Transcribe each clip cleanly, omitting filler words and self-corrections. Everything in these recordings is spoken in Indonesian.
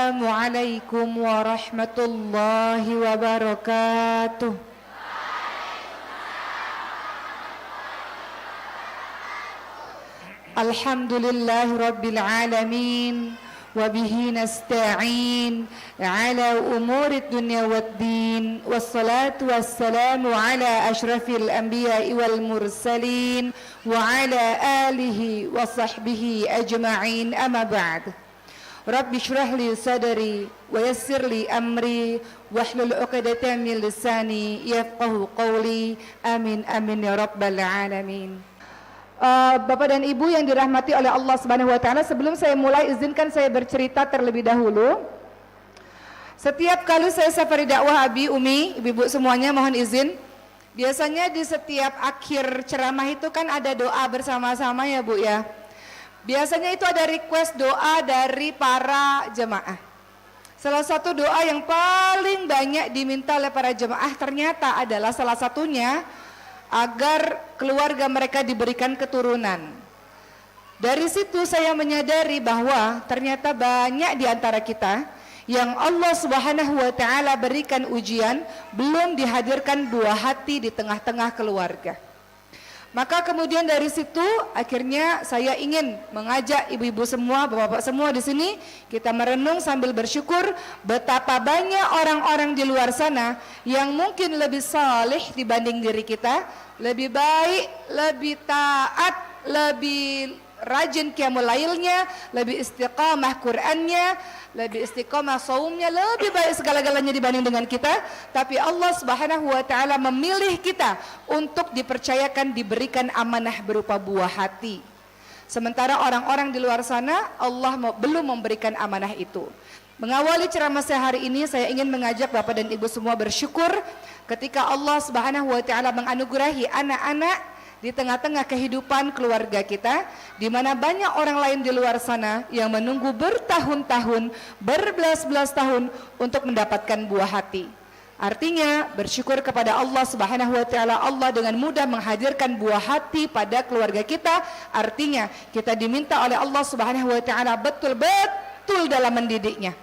Assalamualaikum warahmatullahi wabarakatuh. Alhamdulillahi rabbil alamin. Wabihi nasta'in ala umurid dunya waddin. Wassalatu wassalamu ala ashrafil anbiya'i wal mursalin wa ala alihi wa sahbihi ajma'in, amma ba'd. Rabbi shrah li sadri wa yassir li amri wahlul 'uqdatam min lisani yafqahu qawli. Amin amin ya rabbal alamin. Bapak dan Ibu yang dirahmati oleh Allah Subhanahu wa taala, sebelum saya mulai izinkan saya bercerita terlebih dahulu. Setiap kali saya safari dakwah Abi, Umi, ibu-ibu semuanya mohon izin. Biasanya di setiap akhir ceramah itu kan ada doa bersama-sama ya Bu ya. Biasanya itu ada request doa dari para jemaah. Salah satu doa yang paling banyak diminta oleh para jemaah ternyata adalah salah satunya agar keluarga mereka diberikan keturunan. Dari situ saya menyadari bahwa ternyata banyak di antara kita yang Allah Subhanahu wa taala berikan ujian belum dihadirkan buah hati di tengah-tengah keluarga. Maka kemudian dari situ akhirnya saya ingin mengajak ibu-ibu semua, bapak-bapak semua di sini kita merenung sambil bersyukur betapa banyak orang-orang di luar sana yang mungkin lebih saleh dibanding diri kita, lebih baik, lebih taat, lebih rajin qiyamul lailnya, lebih istiqamah Qur'annya, lebih istiqamah saumnya, lebih baik segala-galanya dibanding dengan kita. Tapi Allah Subhanahu wa taala memilih kita untuk dipercayakan, diberikan amanah berupa buah hati. Sementara orang-orang di luar sana Allah belum memberikan amanah itu. Mengawali ceramah saya hari ini, saya ingin mengajak Bapak dan Ibu semua bersyukur ketika Allah Subhanahu wa taala menganugerahi anak-anak di tengah-tengah kehidupan keluarga kita, di mana banyak orang lain di luar sana yang menunggu bertahun-tahun, berbelas-belas tahun untuk mendapatkan buah hati. Artinya bersyukur kepada Allah Subhanahu wa taala, Allah dengan mudah menghadirkan buah hati pada keluarga kita. Artinya kita diminta oleh Allah Subhanahu wa taala betul-betul dalam mendidiknya,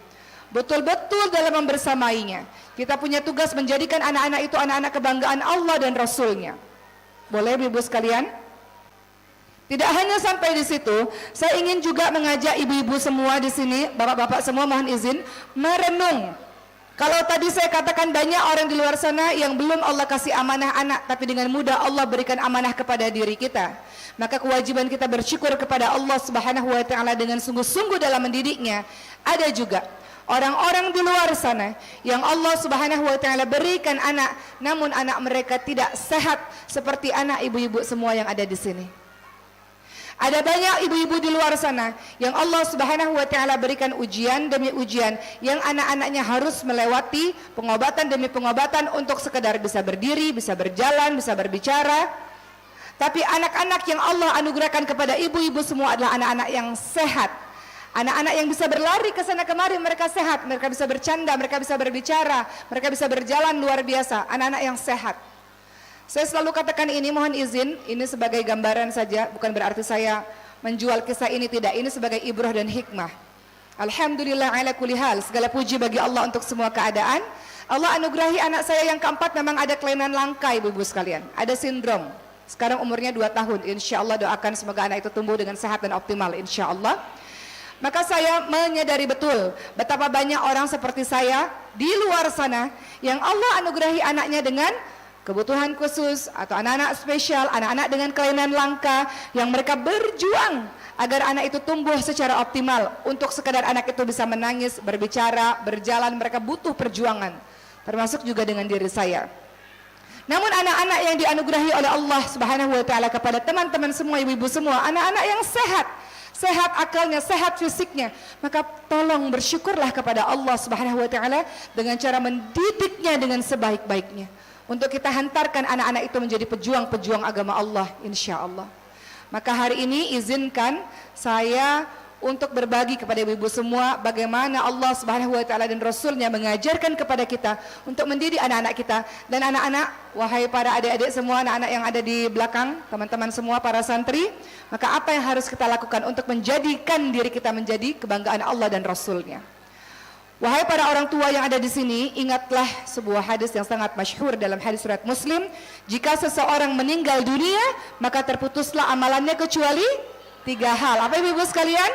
betul-betul dalam membersamainya. Kita punya tugas menjadikan anak-anak itu anak-anak kebanggaan Allah dan Rasulnya. Boleh ibu sekalian? Tidak hanya sampai di situ, saya ingin juga mengajak ibu-ibu semua di sini, bapak-bapak semua mohon izin merenung. Kalau tadi saya katakan banyak orang di luar sana yang belum Allah kasih amanah anak, tapi dengan mudah Allah berikan amanah kepada diri kita. Maka kewajiban kita bersyukur kepada Allah Subhanahu wa taala dengan sungguh-sungguh dalam mendidiknya. Ada juga orang-orang di luar sana yang Allah Subhanahu wa taala berikan anak, namun anak mereka tidak sehat seperti anak ibu-ibu semua yang ada di sini. Ada banyak ibu-ibu di luar sana yang Allah Subhanahu wa taala berikan ujian demi ujian yang anak-anaknya harus melewati pengobatan demi pengobatan untuk sekedar bisa berdiri, bisa berjalan, bisa berbicara. Tapi anak-anak yang Allah anugerahkan kepada ibu-ibu semua adalah anak-anak yang sehat. Anak-anak yang bisa berlari ke sana kemari, mereka sehat, mereka bisa bercanda, mereka bisa berbicara, mereka bisa berjalan luar biasa, anak-anak yang sehat. Saya selalu katakan ini, mohon izin, ini sebagai gambaran saja, bukan berarti saya menjual kisah ini, tidak, ini sebagai ibrah dan hikmah. Alhamdulillah ala kulli hal, segala puji bagi Allah untuk semua keadaan. Allah anugerahi anak saya yang keempat memang ada kelainan langka ibu-ibu sekalian, ada sindrom. Sekarang umurnya 2 tahun, insya Allah doakan semoga anak itu tumbuh dengan sehat dan optimal, insya Allah. Maka saya menyadari betul betapa banyak orang seperti saya di luar sana yang Allah anugerahi anaknya dengan kebutuhan khusus atau anak-anak spesial, anak-anak dengan kelainan langka yang mereka berjuang agar anak itu tumbuh secara optimal. Untuk sekadar anak itu bisa menangis, berbicara, berjalan, mereka butuh perjuangan, termasuk juga dengan diri saya. Namun anak-anak yang dianugerahi oleh Allah Subhanahu wa taala kepada teman-teman semua, ibu-ibu semua, anak-anak yang sehat, sehat akalnya, sehat fisiknya, maka tolong bersyukurlah kepada Allah Subhanahu wa taala dengan cara mendidiknya dengan sebaik-baiknya untuk kita hantarkan anak-anak itu menjadi pejuang-pejuang agama Allah, insya Allah. Maka hari ini izinkan saya untuk berbagi kepada ibu-ibu semua bagaimana Allah Subhanahu wa taala dan Rasulnya mengajarkan kepada kita untuk mendidik anak-anak kita. Dan anak-anak, wahai para adik-adik semua, anak-anak yang ada di belakang, teman-teman semua para santri, maka apa yang harus kita lakukan untuk menjadikan diri kita menjadi kebanggaan Allah dan Rasulnya? Wahai para orang tua yang ada di sini, ingatlah sebuah hadis yang sangat masyhur dalam hadis riwayat Muslim. Jika seseorang meninggal dunia, maka terputuslah amalannya kecuali 3 hal. Apa ibu-ibu sekalian?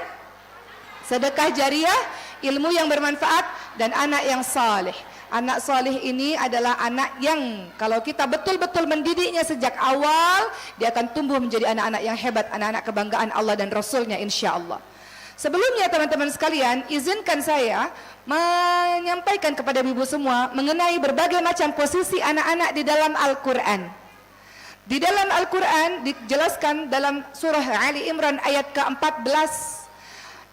Sedekah jariah, ilmu yang bermanfaat, dan anak yang saleh. Anak saleh ini adalah anak yang kalau kita betul-betul mendidiknya sejak awal, dia akan tumbuh menjadi anak-anak yang hebat, anak-anak kebanggaan Allah dan Rasulnya insya Allah. Sebelumnya teman-teman sekalian, izinkan saya menyampaikan kepada ibu semua mengenai berbagai macam posisi anak-anak di dalam Al-Quran. Di dalam Al-Quran dijelaskan dalam surah Ali Imran ayat ke-14.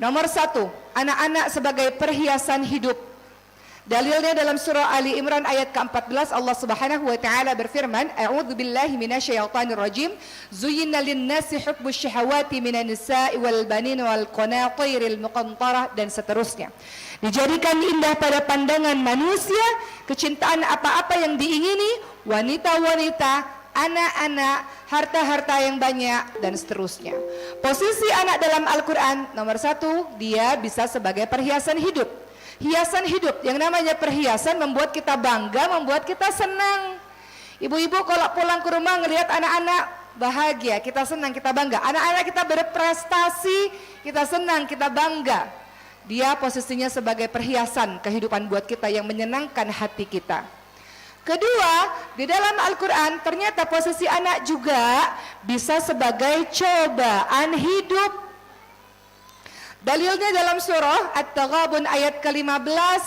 Nomor 1, anak-anak sebagai perhiasan hidup. Dalilnya dalam surah Ali Imran ayat ke-14, Allah Subhanahu wa taala berfirman, A'udzu billahi minasyaitonir rajim. Zuyyina lin-nasi hubbus syahawati minan nisa'i wal banin wal qanatiril muqantarah, dan seterusnya. Dijadikan indah pada pandangan manusia kecintaan apa-apa yang diingini, wanita-wanita, anak-anak, harta-harta yang banyak, dan seterusnya. Posisi anak dalam Al-Quran, nomor 1, dia bisa sebagai perhiasan hidup. Hiasan hidup, yang namanya perhiasan membuat kita bangga, membuat kita senang. Ibu-ibu kalau pulang ke rumah ngelihat anak-anak bahagia, kita senang, kita bangga. Anak-anak kita berprestasi, kita senang, kita bangga. Dia posisinya sebagai perhiasan kehidupan buat kita yang menyenangkan hati kita. Kedua, di dalam Al-Quran ternyata posisi anak juga bisa sebagai cobaan hidup. Dalilnya dalam surah At-Taghabun ayat ke-15,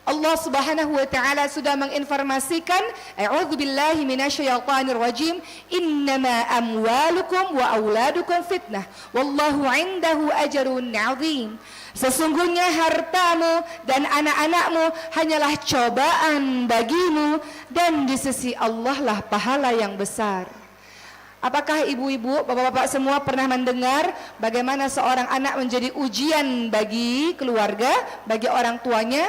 Allah Subhanahu wa taala sudah menginformasikan, A'udzu billahi minasyaitonir rajim, innama amwalukum wa auladukum fitnah wallahu 'indahu ajrun 'adzim. Sesungguhnya hartamu dan anak-anakmu hanyalah cobaan bagimu, dan di sisi Allah lah pahala yang besar. Apakah ibu-ibu, bapak-bapak semua pernah mendengar bagaimana seorang anak menjadi ujian bagi keluarga, bagi orang tuanya?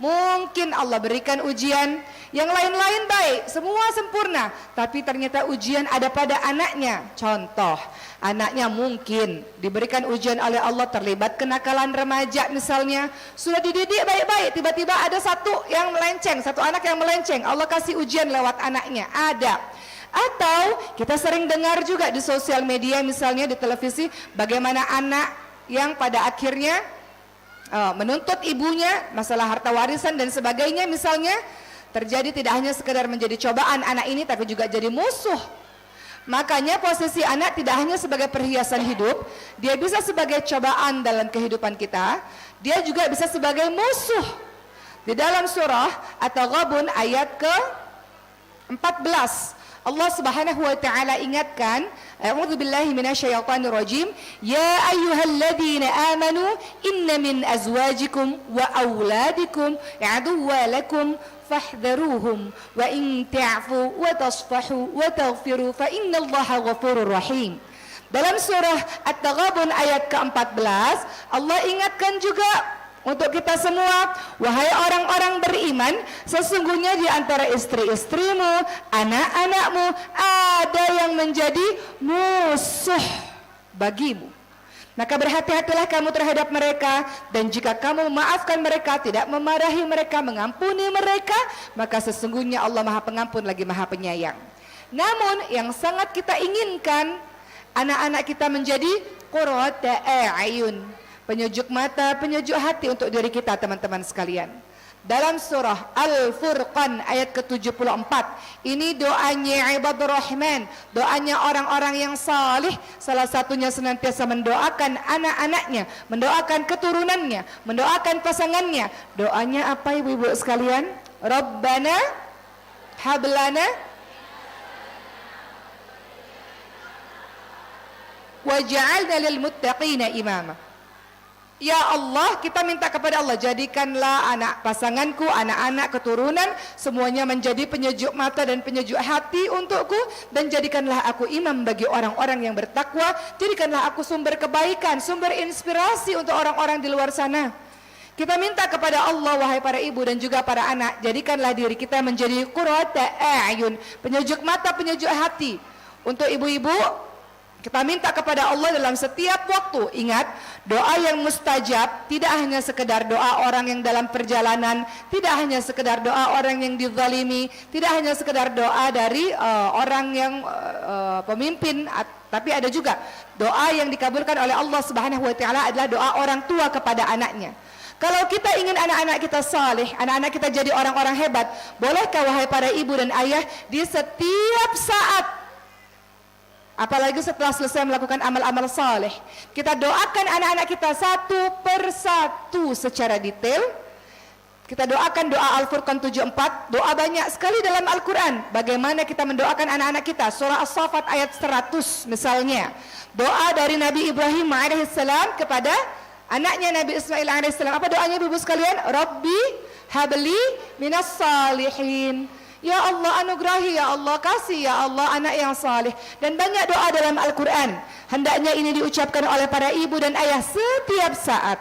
Mungkin Allah berikan ujian, yang lain-lain baik, semua sempurna, tapi ternyata ujian ada pada anaknya. Contoh, anaknya mungkin diberikan ujian oleh Allah, terlibat kenakalan remaja misalnya, sudah dididik baik-baik, tiba-tiba ada satu yang melenceng, satu anak yang melenceng, Allah kasih ujian lewat anaknya, ada. Atau kita sering dengar juga di sosial media, misalnya di televisi, bagaimana anak yang pada akhirnya menuntut ibunya masalah harta warisan dan sebagainya misalnya. Terjadi tidak hanya sekedar menjadi cobaan anak ini, tapi juga jadi musuh. Makanya posisi anak tidak hanya sebagai perhiasan hidup, dia bisa sebagai cobaan dalam kehidupan kita, dia juga bisa sebagai musuh. Di dalam surah At-Taghabun ayat ke-14, Allah Subhanahu wa taala ingatkan, A'udzu billahi minasyaitonir rajim, ya ayyuhalladzina amanu inna min azwajikum wa auladikum aduwwan lakum fahdharuhum wa in ta'fu wa tasfahu wa taghfiru fa innallaha ghafurur rahim. Dalam surah At-Taghabun ayat ke-14, Allah ingatkan juga untuk kita semua, wahai orang-orang beriman, sesungguhnya di antara istri-istrimu, anak-anakmu, ada yang menjadi musuh bagimu. Maka berhati-hatilah kamu terhadap mereka, dan jika kamu memaafkan mereka, tidak memarahi mereka, mengampuni mereka, maka sesungguhnya Allah Maha Pengampun lagi Maha Penyayang. Namun yang sangat kita inginkan, anak-anak kita menjadi qurrata a'yun, penyejuk mata, penyejuk hati untuk diri kita, teman-teman sekalian. Dalam surah Al-Furqan ayat ke-74, ini doanya ibadur rahman, doanya orang-orang yang salih. Salah satunya senantiasa mendoakan anak-anaknya, mendoakan keturunannya, mendoakan pasangannya. Doanya apa ibu-ibu sekalian? Rabbana hablana waj'alna lil muttaqina imama. Ya Allah, kita minta kepada Allah, jadikanlah anak pasanganku, anak-anak, keturunan, semuanya menjadi penyejuk mata dan penyejuk hati untukku, dan jadikanlah aku imam bagi orang-orang yang bertakwa, jadikanlah aku sumber kebaikan, sumber inspirasi untuk orang-orang di luar sana. Kita minta kepada Allah, wahai para ibu dan juga para anak, jadikanlah diri kita menjadi qurrata a'yun, penyejuk mata, penyejuk hati. Untuk ibu-ibu, Kita minta kepada Allah dalam setiap waktu. Ingat, doa yang mustajab tidak hanya sekedar doa orang yang dalam perjalanan, tidak hanya sekedar doa orang yang dizalimi, tidak hanya sekedar doa dari orang yang pemimpin, tapi ada juga doa yang dikabulkan oleh Allah Subhanahu wa taala adalah doa orang tua kepada anaknya. Kalau kita ingin anak-anak kita saleh, anak-anak kita jadi orang-orang hebat, bolehkah wahai para ibu dan ayah di setiap saat, apalagi setelah selesai melakukan amal-amal saleh, kita doakan anak-anak kita satu persatu secara detail. Kita doakan doa Al-Furqan 74, doa banyak sekali dalam Al-Quran. Bagaimana kita mendoakan anak-anak kita, surah As-Saffat ayat 100 misalnya. Doa dari Nabi Ibrahim alaihissalam kepada anaknya Nabi Ismail alaihissalam. Apa doanya ibu sekalian? Rabbi habli minas salihin. Ya Allah anugerahi, ya Allah kasih, ya Allah anak yang saleh. Dan banyak doa dalam Al-Quran. Hendaknya ini diucapkan oleh para ibu dan ayah setiap saat.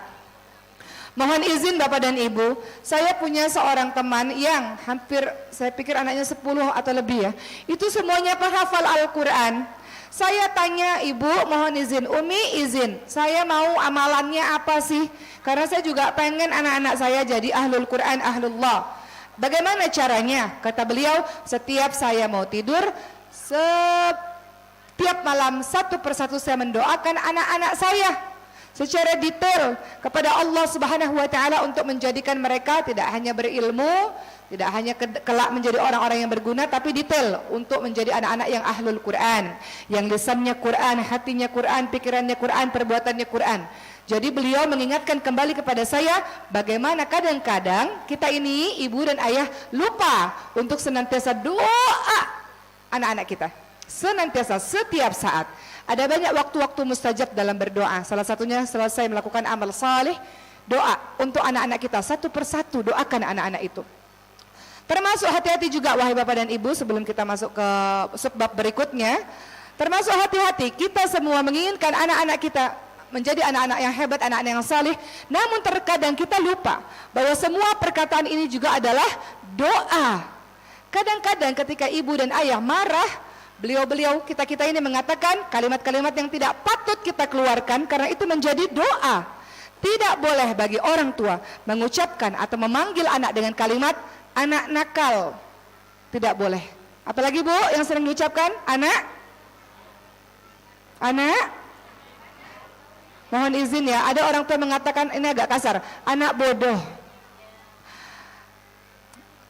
Mohon izin Bapak dan Ibu, saya punya seorang teman yang hampir, saya pikir anaknya 10 atau lebih ya. Itu semuanya penghafal Al-Quran. Saya tanya ibu, mohon izin, Umi izin, saya mau amalannya apa sih? Karena saya juga pengen anak-anak saya jadi ahlul Quran, ahlullah. Bagaimana caranya? Kata beliau, setiap saya mau tidur, setiap malam satu persatu saya mendoakan anak-anak saya secara detail kepada Allah Subhanahu wa taala untuk menjadikan mereka tidak hanya berilmu, tidak hanya kelak menjadi orang-orang yang berguna, tapi detail untuk menjadi anak-anak yang ahlul Quran, yang lisannya Quran, hatinya Quran, pikirannya Quran, perbuatannya Quran. Jadi beliau mengingatkan kembali kepada saya bagaimana kadang-kadang kita ini ibu dan ayah lupa untuk senantiasa doa anak-anak kita. Senantiasa setiap saat. Ada banyak waktu-waktu mustajab dalam berdoa. Salah satunya selesai melakukan amal saleh, doa untuk anak-anak kita satu persatu, doakan anak-anak itu. Termasuk hati-hati juga wahai Bapak dan Ibu, sebelum kita masuk ke subbab berikutnya, termasuk hati-hati kita semua menginginkan anak-anak kita menjadi anak-anak yang hebat, anak-anak yang saleh. Namun terkadang kita lupa bahwa semua perkataan ini juga adalah doa. Kadang-kadang ketika ibu dan ayah marah, beliau-beliau, kita-kita ini mengatakan kalimat-kalimat yang tidak patut kita keluarkan karena itu menjadi doa. Tidak boleh bagi orang tua mengucapkan atau memanggil anak dengan kalimat anak nakal. Tidak boleh. Apalagi Bu yang sering diucapkan anak. Mohon izin ya, ada orang tua mengatakan ini agak kasar, anak bodoh.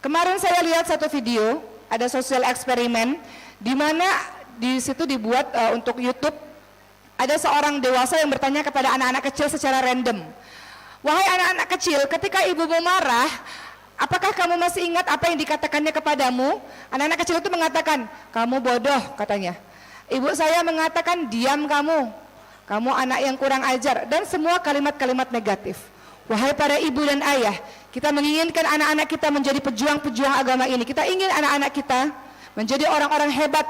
Kemarin saya lihat satu video, ada sosial eksperimen di mana di situ dibuat untuk YouTube. Ada seorang dewasa yang bertanya kepada anak-anak kecil secara random. Wahai anak-anak kecil, ketika ibumu marah, apakah kamu masih ingat apa yang dikatakannya kepadamu? Anak-anak kecil itu mengatakan, kamu bodoh katanya. Ibu saya mengatakan, diam kamu. Kamu anak yang kurang ajar, dan semua kalimat-kalimat negatif. Wahai para ibu dan ayah, kita menginginkan anak-anak kita menjadi pejuang-pejuang agama ini. Kita ingin anak-anak kita menjadi orang-orang hebat,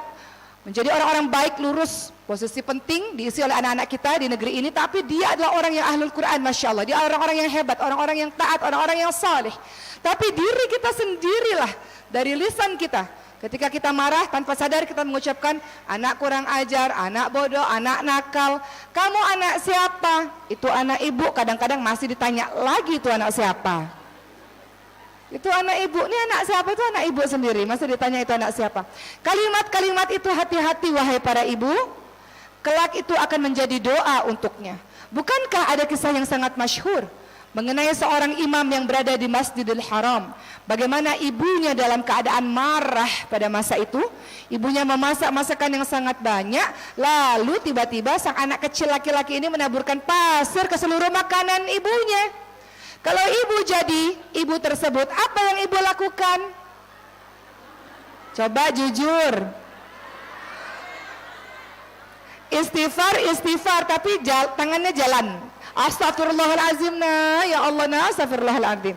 menjadi orang-orang baik, lurus. Posisi penting diisi oleh anak-anak kita di negeri ini, tapi dia adalah orang yang ahlul Quran, Masya Allah. Dia orang-orang yang hebat, orang-orang yang taat, orang-orang yang saleh. Tapi diri kita sendirilah, dari lisan kita, ketika kita marah tanpa sadar kita mengucapkan anak kurang ajar, anak bodoh, anak nakal. Kamu anak siapa? Itu anak ibu. Kadang-kadang masih ditanya lagi itu anak siapa? Itu anak ibu. Ini anak siapa? Itu anak ibu sendiri. Masih ditanya itu anak siapa? Kalimat-kalimat itu hati-hati wahai para ibu. Kelak itu akan menjadi doa untuknya. Bukankah ada kisah yang sangat masyhur mengenai seorang imam yang berada di Masjidil Haram, bagaimana ibunya dalam keadaan marah pada masa itu, ibunya memasak masakan yang sangat banyak, lalu tiba-tiba sang anak kecil laki-laki ini menaburkan pasir ke seluruh makanan ibunya. Kalau ibu jadi ibu tersebut, apa yang ibu lakukan? Coba jujur. Istighfar, tapi tangannya jalan. Astagfirullahaladzim, nah ya Allah, nah astagfirullahaladzim.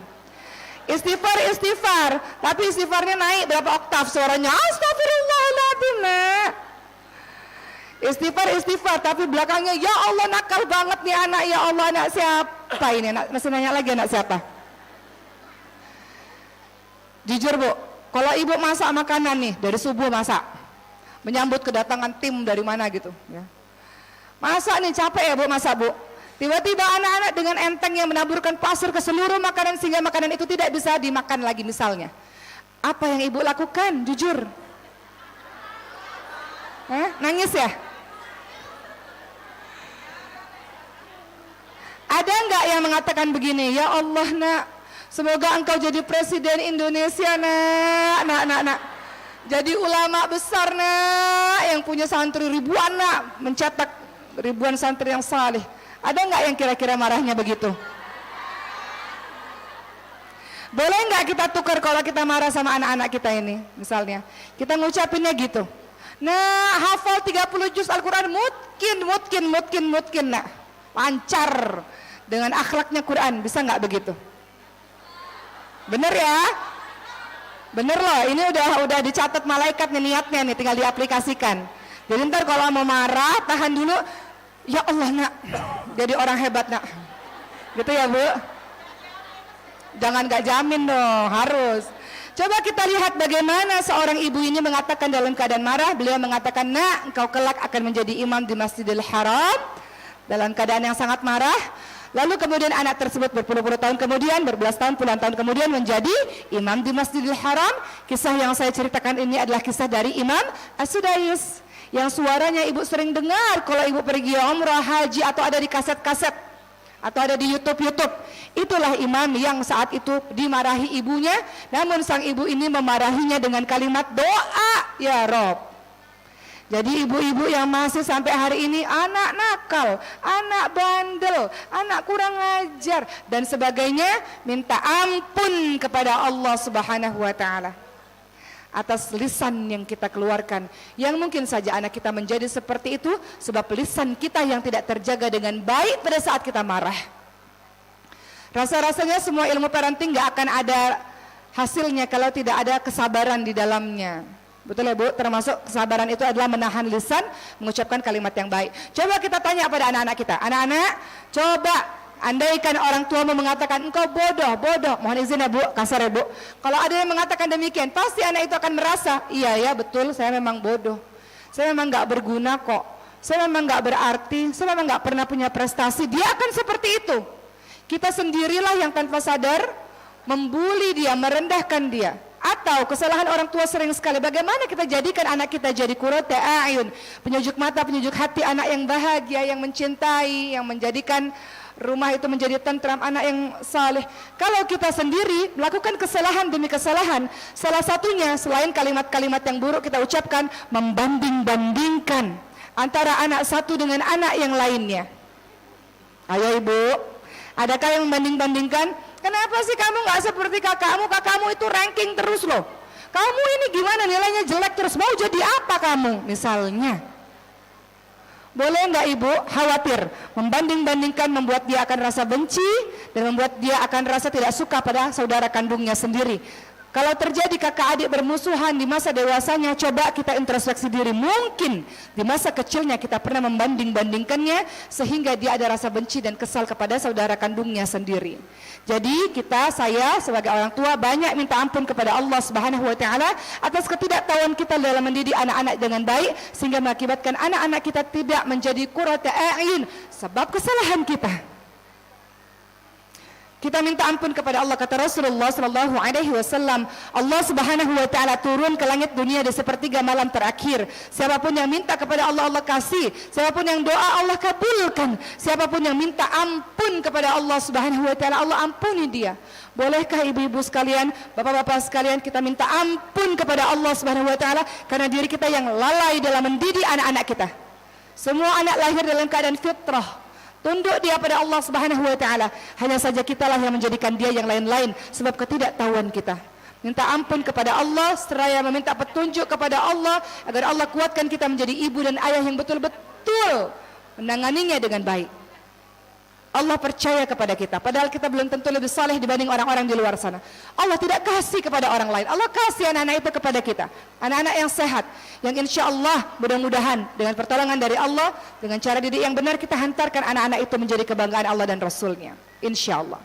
Istighfar, tapi istighfarnya naik berapa oktav suaranya. Astagfirullahaladzim, nah. Istighfar, tapi belakangnya ya Allah nakal banget nih anak, ya Allah anak siapa ini? Masih nanya lagi anak siapa? Jujur Bu, kalau ibu masak makanan nih dari subuh masak, menyambut kedatangan tim dari mana gitu, ya. Masak nih capek ya Bu, masak Bu. Tiba-tiba anak-anak dengan entengnya menaburkan pasir ke seluruh makanan sehingga makanan itu tidak bisa dimakan lagi misalnya. Apa yang ibu lakukan? Jujur. Nangis ya? Ada nggak yang mengatakan begini, ya Allah nak, semoga engkau jadi presiden Indonesia nak. Jadi ulama besar nak, yang punya santri ribuan nak, mencetak ribuan santri yang saleh. Ada nggak yang kira-kira marahnya begitu? Boleh nggak kita tukar kalau kita marah sama anak-anak kita ini? Misalnya, kita ngucapinnya gitu. Nah, hafal 30 juz Al-Quran, mungkin nak. Lancar dengan akhlaknya Quran, bisa nggak begitu? Bener ya? Bener loh, ini udah dicatat malaikat nih niatnya nih, tinggal diaplikasikan. Jadi ntar kalau mau marah, tahan dulu. Ya Allah nak, jadi orang hebat nak, gitu ya Bu. Jangan gak jamin dong, harus. Coba kita lihat bagaimana seorang ibu ini mengatakan dalam keadaan marah. Beliau mengatakan, nak, engkau kelak akan menjadi imam di Masjidil Haram dalam keadaan yang sangat marah. Lalu kemudian anak tersebut berpuluh-puluh tahun kemudian, berbelas tahun, puluhan tahun kemudian menjadi imam di Masjidil Haram. Kisah yang saya ceritakan ini adalah kisah dari Imam As-Sudais, yang suaranya ibu sering dengar kalau ibu pergi umrah, haji, atau ada di kaset-kaset, atau ada di YouTube. Itulah imam yang saat itu dimarahi ibunya, namun sang ibu ini memarahinya dengan kalimat doa, ya Rob. Jadi ibu-ibu yang masih sampai hari ini anak nakal, anak bandel, anak kurang ajar, dan sebagainya, minta ampun kepada Allah Subhanahu wa Ta'ala atas lisan yang kita keluarkan, yang mungkin saja anak kita menjadi seperti itu sebab lisan kita yang tidak terjaga dengan baik pada saat kita marah. Rasa-rasanya semua ilmu parenting gak akan ada hasilnya kalau tidak ada kesabaran di dalamnya. Betul ya Bu? Termasuk kesabaran itu adalah menahan lisan, mengucapkan kalimat yang baik. Coba kita tanya pada anak-anak kita, anak-anak, coba andaikan orang tuamu mengatakan engkau bodoh, mohon izin ya Bu, kasar ya Bu. Kalau ada yang mengatakan demikian, pasti anak itu akan merasa, iya ya betul, saya memang bodoh, saya memang gak berguna kok, saya memang gak berarti, saya memang gak pernah punya prestasi. Dia akan seperti itu. Kita sendirilah yang tanpa sadar membuli dia, merendahkan dia. Atau kesalahan orang tua sering sekali, bagaimana kita jadikan anak kita jadi qurrata a'yun, penyejuk mata, penyejuk hati, anak yang bahagia, yang mencintai, yang menjadikan rumah itu menjadi tentram, anak yang saleh. Kalau kita sendiri melakukan kesalahan demi kesalahan, salah satunya selain kalimat-kalimat yang buruk kita ucapkan, membanding-bandingkan antara anak satu dengan anak yang lainnya. Ayo ibu, adakah yang membanding-bandingkan? Kenapa sih kamu nggak seperti kakakmu? Kakakmu itu ranking terus loh. Kamu ini gimana, nilainya jelek terus, mau jadi apa kamu? Misalnya. Boleh nggak ibu khawatir membanding-bandingkan, membuat dia akan rasa benci dan membuat dia akan rasa tidak suka pada saudara kandungnya sendiri. Kalau terjadi kakak adik bermusuhan di masa dewasanya, coba kita introspeksi diri. Mungkin di masa kecilnya kita pernah membanding-bandingkannya sehingga dia ada rasa benci dan kesal kepada saudara kandungnya sendiri. Jadi saya sebagai orang tua banyak minta ampun kepada Allah Subhanahu wa Ta'ala atas ketidaktahuan kita dalam mendidik anak-anak dengan baik, sehingga mengakibatkan anak-anak kita tidak menjadi qurrata a'yun sebab kesalahan kita. Kita minta ampun kepada Allah. Kata Rasulullah sallallahu alaihi wasallam, Allah Subhanahu wa Ta'ala turun ke langit dunia di sepertiga malam terakhir. Siapapun yang minta kepada Allah, Allah kasih. Siapapun yang doa, Allah kabulkan. Siapapun yang minta ampun kepada Allah Subhanahu wa Ta'ala, Allah ampuni dia. Bolehkah ibu-ibu sekalian, bapak-bapak sekalian, kita minta ampun kepada Allah Subhanahu wa Ta'ala karena diri kita yang lalai dalam mendidik anak-anak kita. Semua anak lahir dalam keadaan fitrah, tunduk dia pada Allah Subhanahu wa Ta'ala. Hanya saja kitalah yang menjadikan dia yang lain-lain sebab ketidaktahuan kita. Minta ampun kepada Allah seraya meminta petunjuk kepada Allah agar Allah kuatkan kita menjadi ibu dan ayah yang betul-betul menanganinya dengan baik. Allah percaya kepada kita, padahal kita belum tentu lebih saleh dibanding orang-orang di luar sana. Allah tidak kasih kepada orang lain, Allah kasih anak-anak itu kepada kita. Anak-anak yang sehat, yang insya Allah mudah-mudahan dengan pertolongan dari Allah, dengan cara didik yang benar, kita hantarkan anak-anak itu menjadi kebanggaan Allah dan Rasulnya, insya Allah.